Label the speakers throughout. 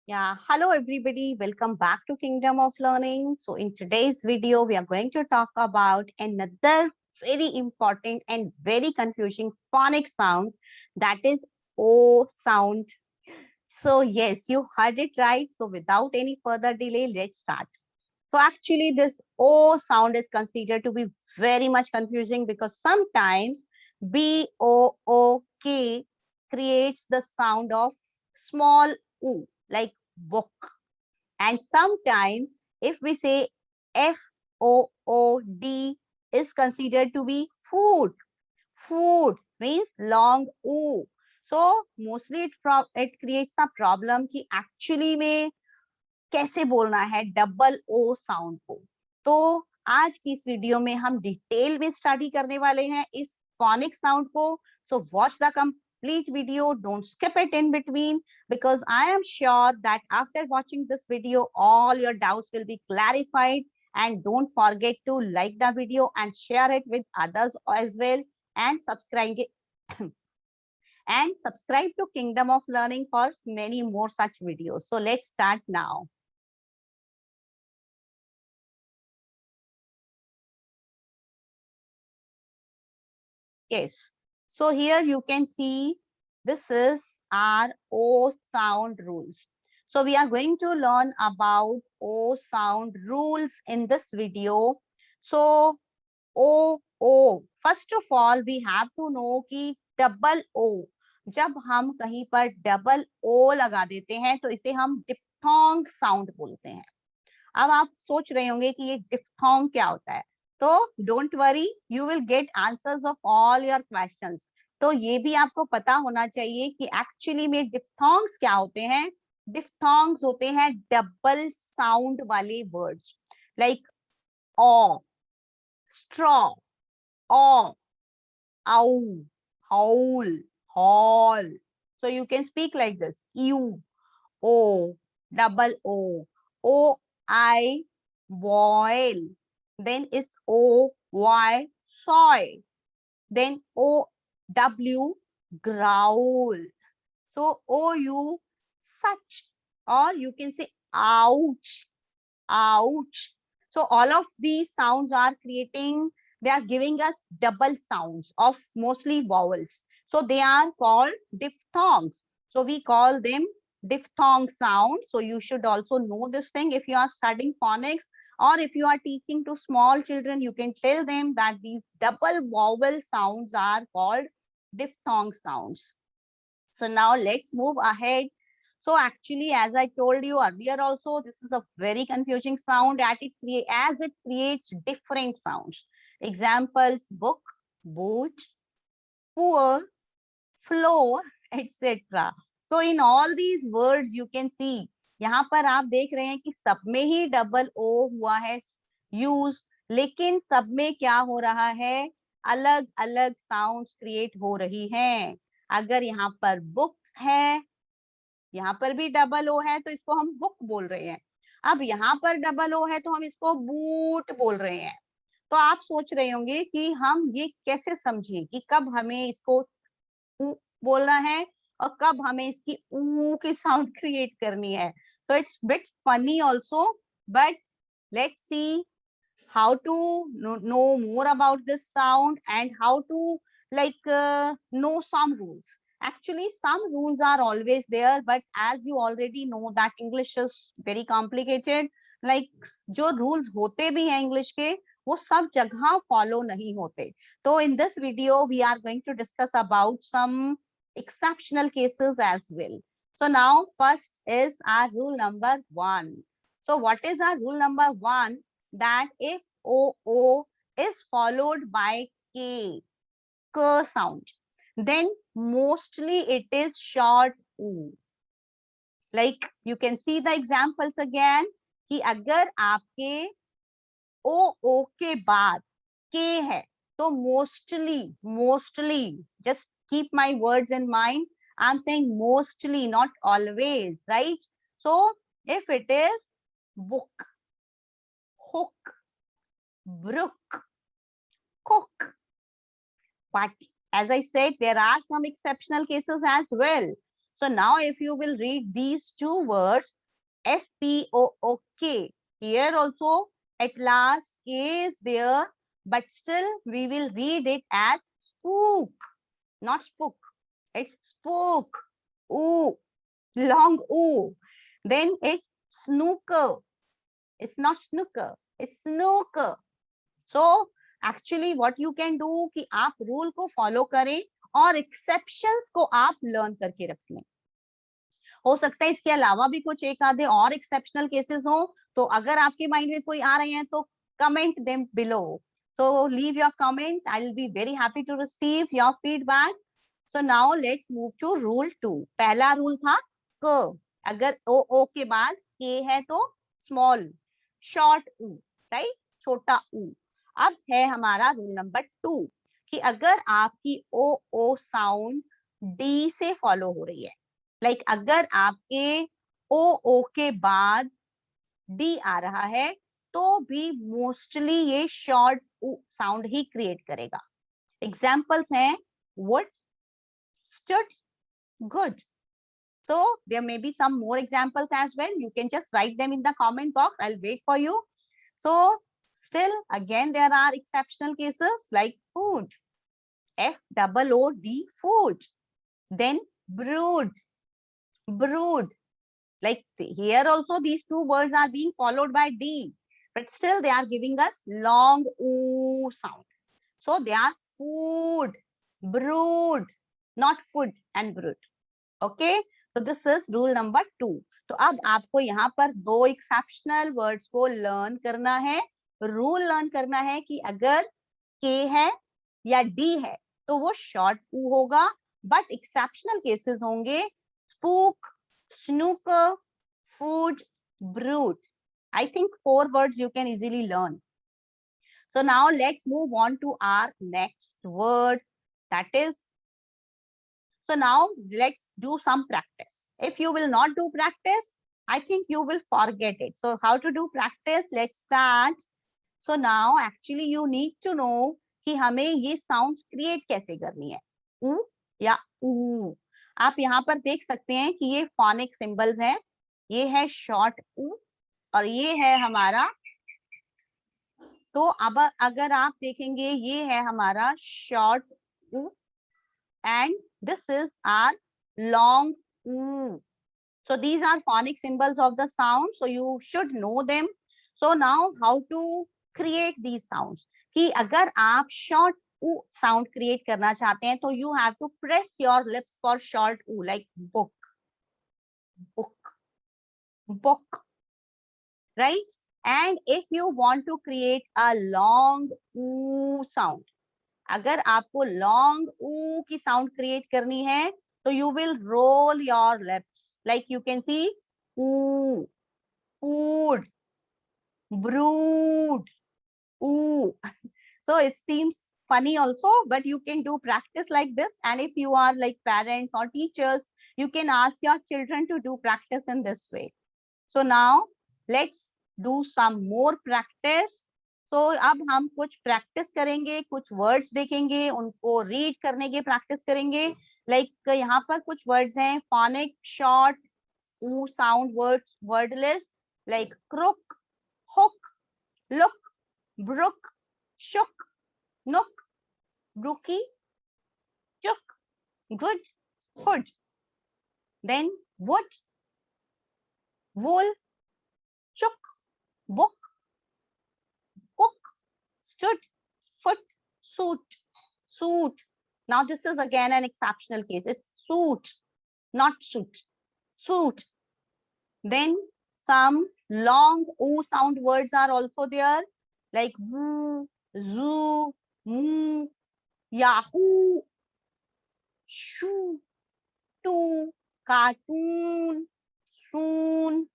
Speaker 1: Yeah, hello everybody. Welcome back to Kingdom of Learning. So in today's video, we are going to talk about another very important and very confusing phonic sound, that is O sound. So yes, you heard it right. So without any further delay, let's start. So actually this O sound is considered to be very much confusing because sometimes BOOK creates the sound of small U, like book. And sometimes if we say FOOD is considered to be food. Food means long O. So mostly it creates a problem कि actually में कैसे बोलना है double O sound को। तो आज की इस वीडियो में हम डिटेल में स्टडी करने वाले हैं इस फोनिक साउंड को। So watch the complete video, don't skip it in between, because I am sure that after watching this video all your doubts will be clarified. And don't forget to like the video and share it with others as well, and subscribe and subscribe to Kingdom of Learning for many more such videos. So let's start now. Yes. So here you can see this is our O sound rules. So we are going to learn about O sound rules in this video. So O, first of all we have to know कि double O, जब हम कहीं पर double O लगा देते हैं तो इसे हम diphthong sound बोलते हैं। अब आप सोच रहे होंगे कि ये डिफ्थोंग क्या होता है, तो don't worry, you will get answers of all your questions. तो ये भी आपको पता होना चाहिए कि एक्चुअली में डिफ्थोंग्स क्या होते हैं। डिफ्थोंग्स होते हैं डबल साउंड वाले वर्ड्स, लाइक ऑ, स्ट्रॉ, ऑ, आउ, हाउल, hall. So you can speak like this: you, o, double o, I, boil. Then is O, Y, soy. Then O, W, growl. So O, U, such. Or you can say ouch, ouch. So all of these sounds are creating, they are giving us double sounds of mostly vowels. So they are called diphthongs. So we call them diphthong sound. So you should also know this thing if you are studying phonics, or if you are teaching to small children, you can tell them that these double vowel sounds are called diphthong sounds. So now let's move ahead. So actually, as I told you earlier also, this is a very confusing sound as it creates different sounds. Examples: book, boot, poor, floor, etc. So in all these words you can see, यहाँ पर आप देख रहे हैं कि सब में ही double O हुआ है यूज, लेकिन सब में क्या हो रहा है, अलग अलग साउंड्स क्रिएट हो रही हैं। अगर यहाँ पर बुक है, यहाँ पर भी डबल ओ है तो इसको हम बुक बोल रहे हैं। अब यहाँ पर डबल ओ है तो हम इसको बूट बोल रहे हैं। तो आप सोच रहे होंगे कि हम ये कैसे समझे कि कब हमें इसको ऊ बोलना है और कब हमें इसकी ऊ की साउंड क्रिएट करनी है। तो it's bit funny also, but let's see how to know more about this sound and how to know some rules. Actually some rules are always there, but as you already know that English is very complicated, like जो rules होते भी हैं English के, वो सब जगह follow नहीं होते। तो in this video we are going to discuss about some exceptional cases as well. So now first is our rule number 1. So what is our rule number 1? That if O is followed by K sound, then mostly it is short U. Like you can see the examples again कि अगर आपके O के बाद K है तो mostly just keep my words in mind. I'm saying mostly, not always, right? So if it is book, hook, brook, cook. But as I said, there are some exceptional cases as well. So now if you will read these two words, S-P-O-O-K, here also at last K is there, but still we will read it as spook, not spook. It's spook. Ooh, long ooh. Then it's snooker. It's not snooker, it's snooker. So actually what you can do कि आप rule को follow करें और exceptions को आप learn करके रख लें. हो सकता है इसके अलावा भी कुछ एक आधे और एक्सेप्शनल केसेस हो, तो अगर आपके माइंड में कोई आ रहे हैं तो comment them below. So leave your comments. I will be very happy to receive your feedback. So now let's move to rule 2. पहला रूल था क, अगर ओ ओ के बाद के है तो स्मॉल शॉर्ट ऊ, राइट, छोटा ऊ. अब है हमारा रूल नंबर 2 कि अगर आपकी ओ ओ साउंड डी से फॉलो हो रही है, लाइक अगर आपके ओ ओ के बाद डी आ रहा है तो भी मोस्टली ये शॉर्ट साउंड ही क्रिएट करेगा. एग्जाम्पल्स हैं would, stood, good. So there may be some more examples as well. You can just write them in the comment box. I'll wait for you. So still again there are exceptional cases like food, F-O-O-D, food. Then brood, brood. Like here also these two words are being followed by D, but still they are giving us long oo sound. So they are food, brood, not food and brood. Okay, so this is rule number 2. तो अब आपको यहाँ पर दो exceptional words को learn करना है. Rule learn करना है कि अगर के है या डी है तो वो शॉर्ट ऊ होगा, बट एक्सेप्शनल केसेस होंगे spook, snooker, food, brood. I think 4 words you can easily learn. So now let's move on to our next word. That is, so now let's do some practice. If you will not do practice, I think you will forget it. So how to do practice? Let's start. So now actually you need to know कि हमें ये sounds create कैसे करनी है, ऊ या ऊ. आप यहाँ पर देख सकते हैं कि ये phonic symbols हैं. ये है शॉर्ट ऊ और ये है हमारा, तो अब अगर आप देखेंगे ये है हमारा शॉर्ट ऊ and this is our long oo. So these are phonic symbols of the sound, so you should know them. So now how to create these sounds? कि अगर आप short oo sound create करना चाहते हैं तो you have to press your lips for short oo, like book, book, book, right? And if you want to create a long oo sound, अगर आपको long ऊ की साउंड क्रिएट करनी है तो you will roll your lips, like you can see ऊ, food, brood, ऊ. So it seems funny also, but you can do practice like this, and if you are like parents or teachers, you can ask your children to do practice in this way. So now let's do some more practice. So अब हम कुछ practice करेंगे, कुछ words देखेंगे, उनको read करने की practice करेंगे. लाइक यहाँ पर कुछ वर्ड्स हैं phonic short ऊ sound words, word list like crook, hook, look, brook, shook, nook, brookie, chook, good, hood. Then wood, wool, chook, book, cook, stood, foot, suit, suit. Now this is again an exceptional case. It's suit, not suit, suit. Then some long oo sound words are also there, like woo, zoo, moo, yahoo, shoo, to, cartoon, soon,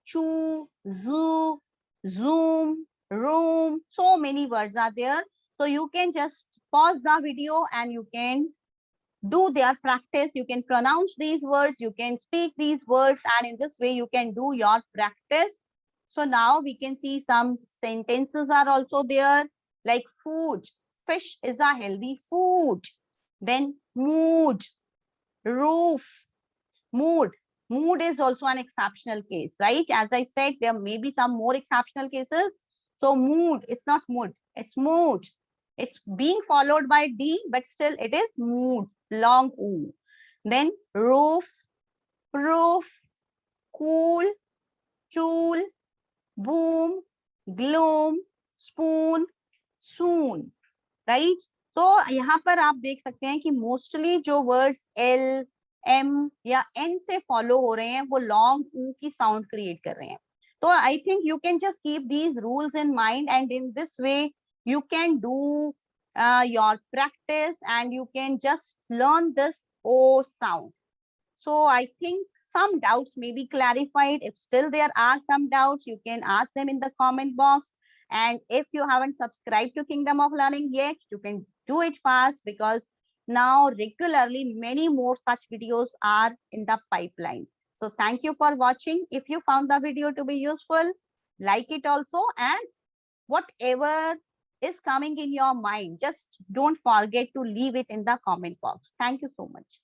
Speaker 1: chew, zoo, zoom, room. So many words are there. So you can just pause the video and you can do their practice. You can pronounce these words, you can speak these words, and in this way you can do your practice. So now we can see some sentences are also there, like food. Fish is a healthy food. Then mood, roof, Mood. Mood is also an exceptional case, right? As I said, there may be some more exceptional cases. So mood, it's not mood, it's mood. It's being followed by D, but still it is mood, long O. Then roof, roof, cool, tool, boom, gloom, spoon, soon, right. तो यहाँ पर आप देख सकते हैं कि mostly जो words L, M या एन से फॉलो हो रहे हैं वो लॉन्ग ऊ की साउंड क्रिएट कर रहे हैं. तो I think you can just keep these rules in mind and in this way you can do your practice and you can just learn this O sound. So I think some doubts may be clarified. If still there are some doubts, you can ask them in the comment box. And if you haven't subscribed to Kingdom of Learning yet, you can do it fast because now regularly many more such videos are in the pipeline. So thank you for watching. If you found the video to be useful, like it also, and whatever is coming in your mind, just don't forget to leave it in the comment box. Thank you so much.